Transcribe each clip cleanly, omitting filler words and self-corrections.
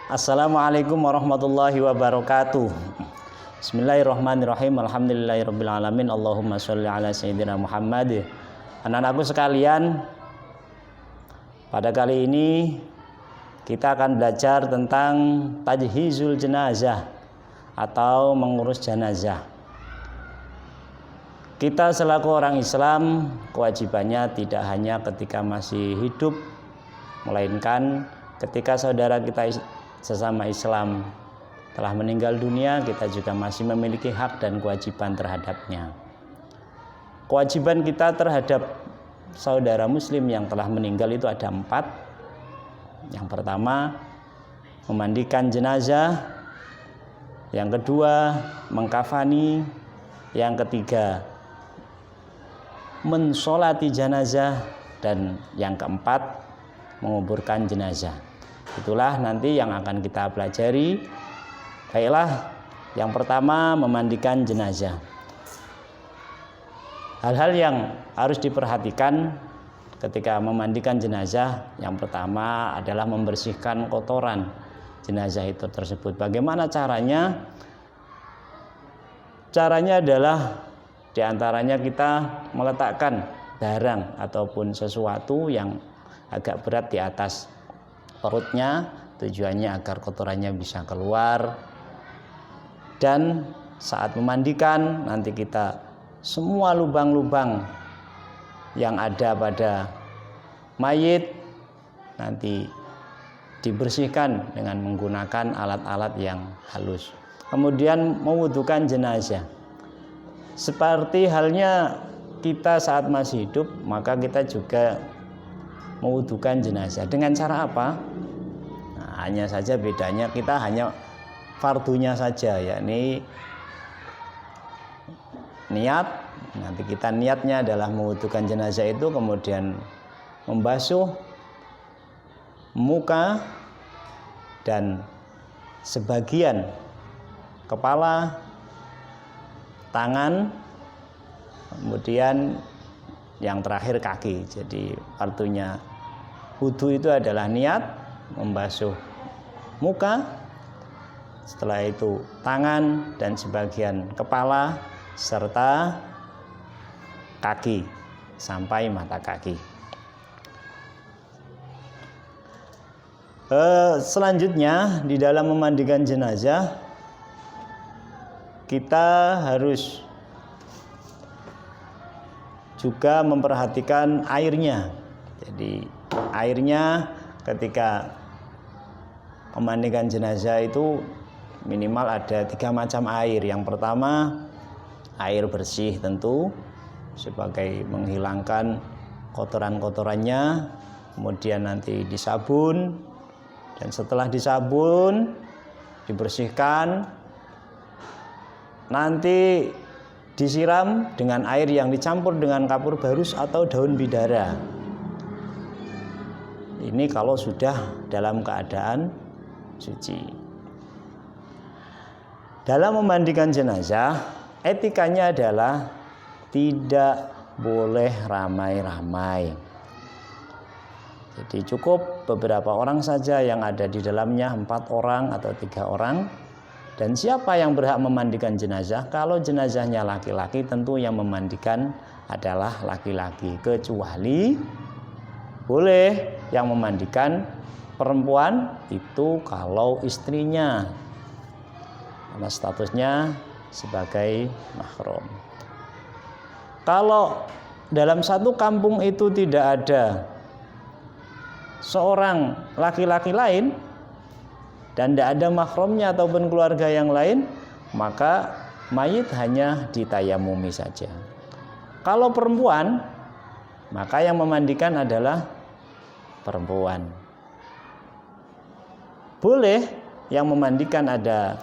Assalamualaikum warahmatullahi wabarakatuh. Bismillahirrahmanirrahim. Alhamdulillahirabbil alamin. Allahumma sholli ala sayyidina Muhammad. Anak-anakku sekalian, pada kali ini kita akan belajar tentang tajhizul jenazah atau mengurus jenazah. Kita selaku orang Islam kewajibannya tidak hanya ketika masih hidup, melainkan ketika saudara kita sesama Islam telah meninggal dunia, kita juga masih memiliki hak dan kewajiban terhadapnya. Kewajiban kita terhadap saudara muslim yang telah meninggal itu ada 4. Yang pertama, memandikan jenazah. Yang kedua, mengkafani. Yang ketiga, mensolati jenazah. Dan yang keempat, menguburkan jenazah. Itulah nanti yang akan kita pelajari. Baiklah, yang pertama memandikan jenazah. Hal-hal yang harus diperhatikan ketika memandikan jenazah, yang pertama adalah membersihkan kotoran jenazah itu tersebut. Bagaimana caranya? Caranya adalah diantaranya kita meletakkan barang ataupun sesuatu yang agak berat di atas perutnya, tujuannya agar kotorannya bisa keluar. Dan saat memandikan nanti kita semua lubang-lubang yang ada pada mayit nanti dibersihkan dengan menggunakan alat-alat yang halus. Kemudian mewudukan jenazah. Seperti halnya kita saat masih hidup, maka kita juga mewudukan jenazah. Dengan cara apa? Nah, hanya saja bedanya kita hanya fardunya saja, yakni niat. Nanti kita niatnya adalah mewudukan jenazah itu, kemudian membasuh muka dan sebagian kepala, tangan, kemudian yang terakhir kaki. Jadi fardunya wudu itu adalah niat, membasuh muka, setelah itu tangan dan sebagian kepala serta kaki sampai mata kaki. Selanjutnya di dalam memandikan jenazah kita harus juga memperhatikan airnya. Jadi airnya ketika memandikan jenazah itu minimal ada 3 macam air. Yang pertama, air bersih tentu sebagai menghilangkan kotoran-kotorannya. Kemudian nanti disabun, dan setelah disabun dibersihkan, nanti disiram dengan air yang dicampur dengan kapur barus atau daun bidara. Ini kalau sudah dalam keadaan suci. Dalam memandikan jenazah, etikanya adalah tidak boleh ramai-ramai. Jadi cukup beberapa orang saja yang ada di dalamnya, 4 orang atau 3 orang. Dan siapa yang berhak memandikan jenazah? Kalau jenazahnya laki-laki, tentu yang memandikan adalah laki-laki. Kecuali boleh yang memandikan perempuan itu kalau istrinya, karena statusnya sebagai mahram. Kalau dalam satu kampung itu tidak ada seorang laki-laki lain dan tidak ada mahramnya ataupun keluarga yang lain, maka mayit hanya ditayamumi saja. Kalau perempuan, maka yang memandikan adalah perempuan. Boleh yang memandikan ada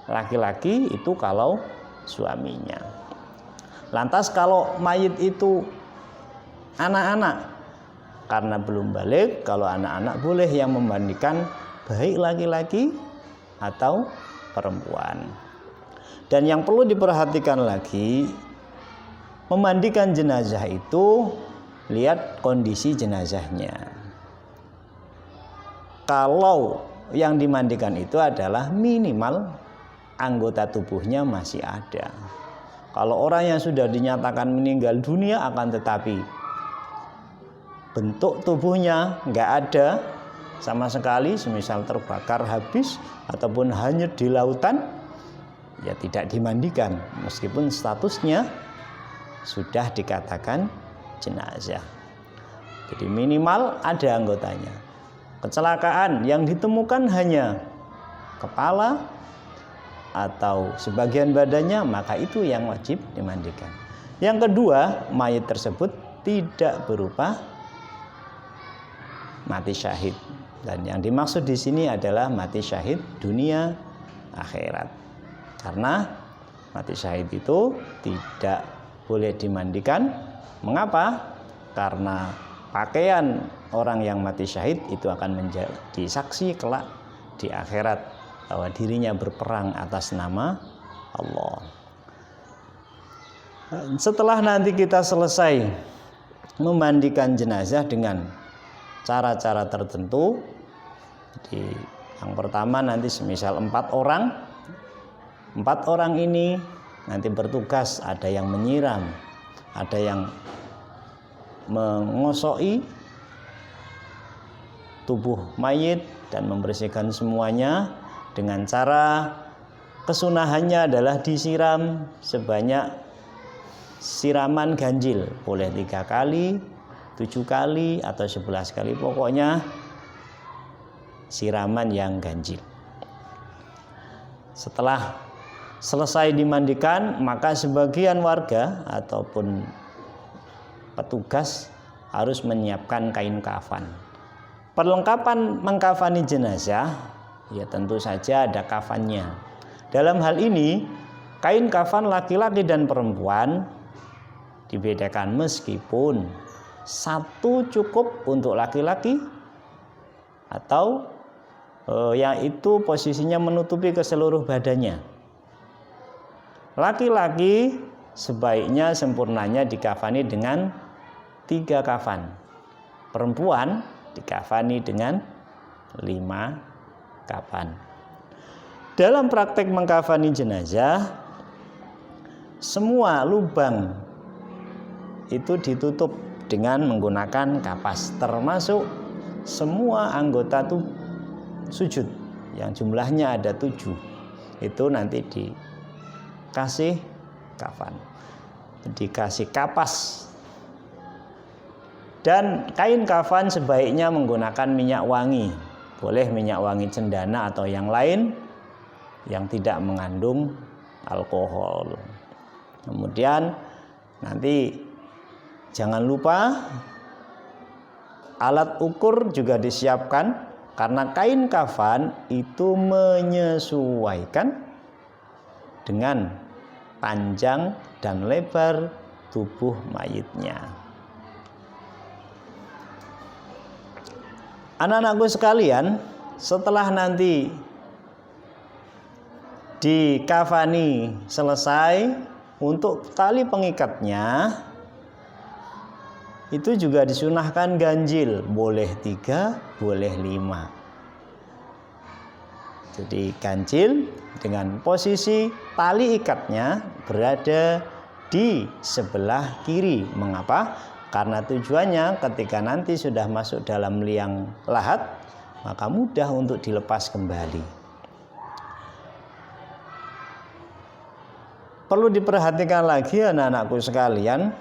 laki-laki itu kalau suaminya. Lantas kalau mayit itu anak-anak, karena belum balik, kalau anak-anak boleh yang memandikan baik laki-laki atau perempuan. Dan yang perlu diperhatikan lagi, memandikan jenazah itu lihat kondisi jenazahnya. Kalau yang dimandikan itu adalah minimal anggota tubuhnya masih ada. Kalau orang yang sudah dinyatakan meninggal dunia akan tetapi bentuk tubuhnya nggak ada sama sekali, semisal terbakar habis ataupun hanyut di lautan, ya tidak dimandikan meskipun statusnya sudah dikatakan jenazah. Jadi minimal ada anggotanya. Kecelakaan yang ditemukan hanya kepala atau sebagian badannya, maka itu yang wajib dimandikan. Yang kedua, mayit tersebut tidak berupa mati syahid. Dan yang dimaksud di sini adalah mati syahid dunia akhirat. Karena mati syahid itu tidak boleh dimandikan. Mengapa? Karena pakaian orang yang mati syahid itu akan menjadi saksi kelak di akhirat bahwa dirinya berperang atas nama Allah. Setelah nanti kita selesai memandikan jenazah dengan cara-cara tertentu, jadi yang pertama nanti semisal 4 orang ini nanti bertugas, ada yang menyiram, ada yang mengosoki tubuh mayit dan membersihkan semuanya dengan cara kesunahannya adalah disiram sebanyak siraman ganjil, boleh 3 kali, 7 kali atau 11 kali, pokoknya siraman yang ganjil. Setelah selesai dimandikan, maka sebagian warga ataupun petugas harus menyiapkan kain kafan. Perlengkapan mengkafani jenazah, ya tentu saja ada kafannya. Dalam hal ini, kain kafan laki-laki dan perempuan dibedakan, meskipun satu cukup untuk laki-laki atau yang itu posisinya menutupi ke seluruh badannya. Laki-laki sebaiknya sempurnanya dikafani dengan 3 kafan. Perempuan dikafani dengan 5 kafan. Dalam praktek mengkafani jenazah, semua lubang itu ditutup dengan menggunakan kapas, termasuk semua anggota sujud yang jumlahnya ada 7. Itu nanti dikasih kafan, dikasih kapas. Dan kain kafan sebaiknya menggunakan minyak wangi, boleh minyak wangi cendana atau yang lain yang tidak mengandung alkohol. Kemudian nanti jangan lupa alat ukur juga disiapkan, karena kain kafan itu menyesuaikan dengan panjang dan lebar tubuh mayitnya. Anak-anakku sekalian, setelah nanti dikafani selesai, untuk tali pengikatnya itu juga disunahkan ganjil, boleh 3, boleh 5. Jadi ganjil dengan posisi tali ikatnya berada di sebelah kiri. Mengapa? Karena tujuannya ketika nanti sudah masuk dalam liang lahat, maka mudah untuk dilepas kembali. Perlu diperhatikan lagi anak-anakku sekalian,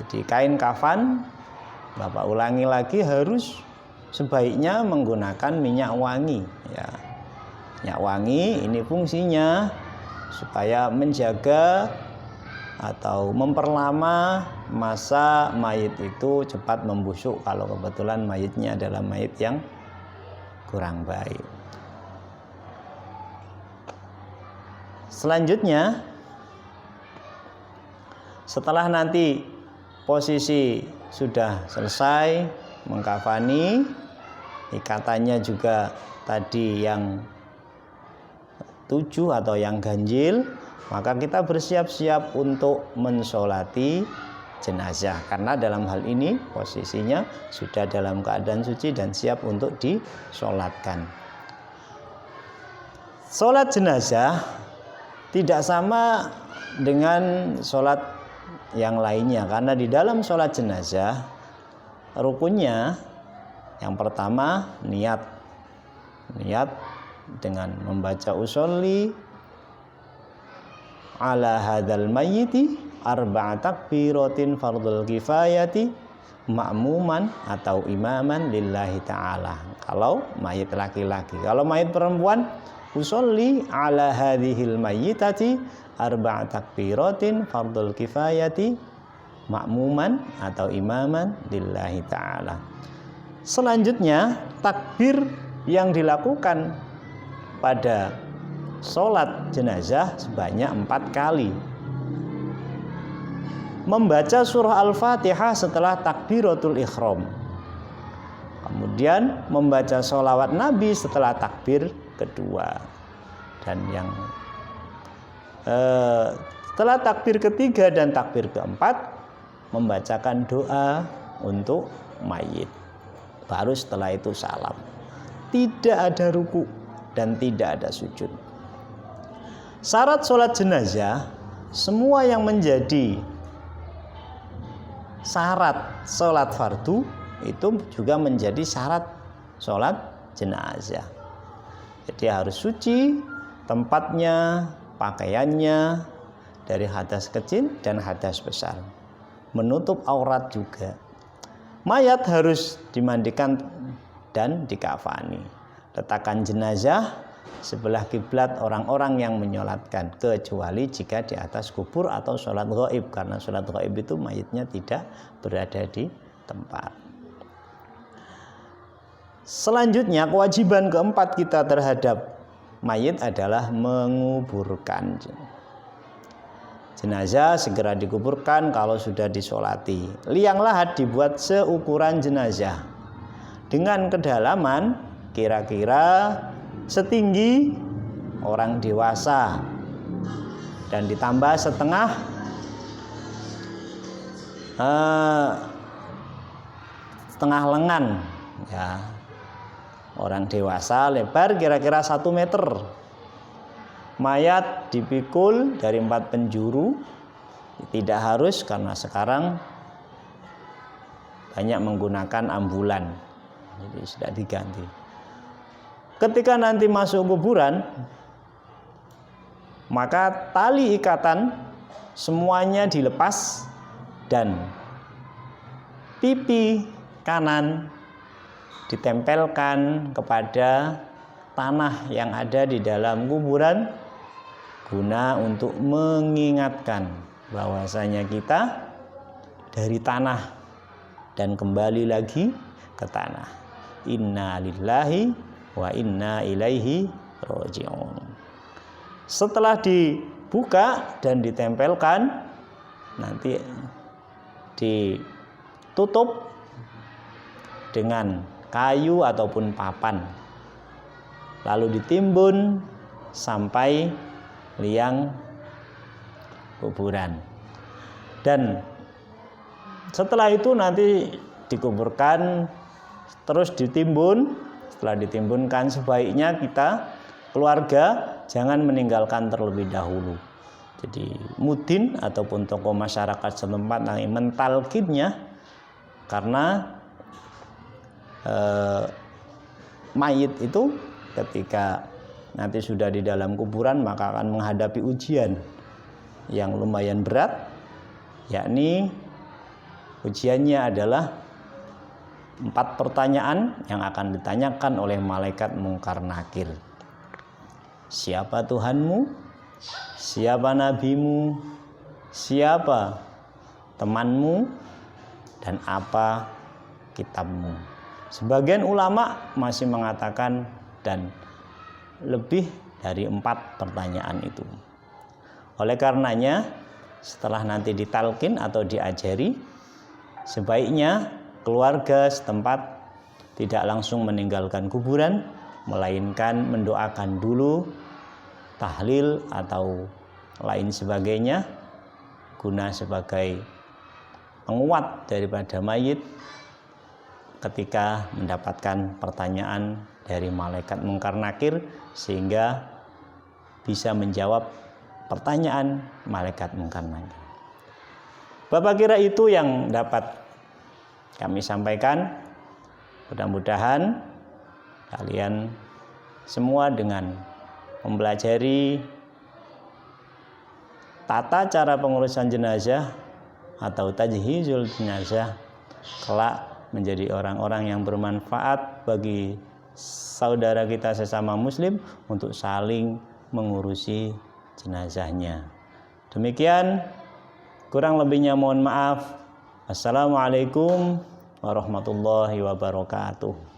jadi kain kafan, Bapak ulangi lagi, harus sebaiknya menggunakan minyak wangi. Ya, minyak wangi ini fungsinya supaya menjaga atau memperlama masa mayit itu cepat membusuk kalau kebetulan mayitnya adalah mayit yang kurang baik. Selanjutnya, setelah nanti posisi sudah selesai mengkafani, ikatannya juga tadi yang 7 atau yang ganjil, maka kita bersiap-siap untuk mensolati jenazah, karena dalam hal ini posisinya sudah dalam keadaan suci dan siap untuk disolatkan. Solat jenazah tidak sama dengan solat yang lainnya, karena di dalam solat jenazah rukunnya yang pertama niat dengan membaca usolli ala hadzal mayyiti arba'a takbiratin fardul kifayati ma'muman atau imaman lillahi ta'ala. Kalau mayit laki-laki. Kalau mayit perempuan, usolli ala hadhil mayyitati arba'a takbiratin fardul kifayati ma'muman atau imaman lillahi ta'ala. Selanjutnya, takbir yang dilakukan pada sholat jenazah sebanyak 4 kali. Membaca surah Al-Fatihah setelah takbiratul ihram. Kemudian membaca sholawat Nabi setelah takbir kedua. Dan yang setelah takbir ketiga dan takbir keempat membacakan doa untuk mayit. Baru setelah itu salam. Tidak ada ruku dan tidak ada sujud. Syarat sholat jenazah, semua yang menjadi syarat sholat fardu itu juga menjadi syarat sholat jenazah. Jadi harus suci tempatnya, pakaiannya dari hadas kecil dan hadas besar. Menutup aurat juga. Mayat harus dimandikan dan dikafani. Letakkan jenazah sebelah kiblat orang-orang yang menyolatkan, kecuali jika di atas kubur atau sholat ghaib, karena sholat ghaib itu mayitnya tidak berada di tempat. Selanjutnya, kewajiban keempat kita terhadap mayit adalah menguburkan jenazah. Segera dikuburkan kalau sudah disolati. Liang lahat dibuat seukuran jenazah dengan kedalaman kira-kira setinggi orang dewasa dan ditambah setengah lengan ya. Orang dewasa lebar kira-kira 1 meter. Mayat dipikul dari 4 penjuru. Tidak harus, karena sekarang banyak menggunakan ambulan, jadi sudah diganti. Ketika nanti masuk kuburan, maka tali ikatan semuanya dilepas dan pipi kanan ditempelkan kepada tanah yang ada di dalam kuburan guna untuk mengingatkan bahwasanya kita dari tanah dan kembali lagi ke tanah. Inna lillahi wa inna ilaihi raji'un. Setelah dibuka dan ditempelkan, nanti ditutup dengan kayu ataupun papan, lalu ditimbun sampai liang kuburan. Dan setelah itu nanti dikuburkan, terus ditimbun. Setelah ditimbunkan, sebaiknya kita keluarga jangan meninggalkan terlebih dahulu. Jadi mudin ataupun tokoh masyarakat setempat yang mentalkinnya, karena mayit itu ketika nanti sudah di dalam kuburan maka akan menghadapi ujian yang lumayan berat, yakni ujiannya adalah 4 pertanyaan yang akan ditanyakan oleh malaikat Mungkar Nakir. Siapa Tuhanmu? Siapa nabimu? Siapa temanmu? Dan apa kitabmu? Sebagian ulama masih mengatakan dan lebih dari 4 pertanyaan itu. Oleh karenanya, setelah nanti ditalkin atau diajari, sebaiknya keluarga setempat tidak langsung meninggalkan kuburan, melainkan mendoakan dulu, tahlil atau lain sebagainya, guna sebagai penguat daripada mayit ketika mendapatkan pertanyaan dari malaikat Mungkar Nakir, sehingga bisa menjawab pertanyaan malaikat Mungkar Nakir. Bapak kira itu yang dapat kami sampaikan. Mudah-mudahan kalian semua dengan mempelajari tata cara pengurusan jenazah atau tajhizul jenazah, kelak menjadi orang-orang yang bermanfaat bagi saudara kita sesama muslim untuk saling mengurusi jenazahnya. Demikian, kurang lebihnya mohon maaf. Assalamualaikum warahmatullahi wabarakatuh.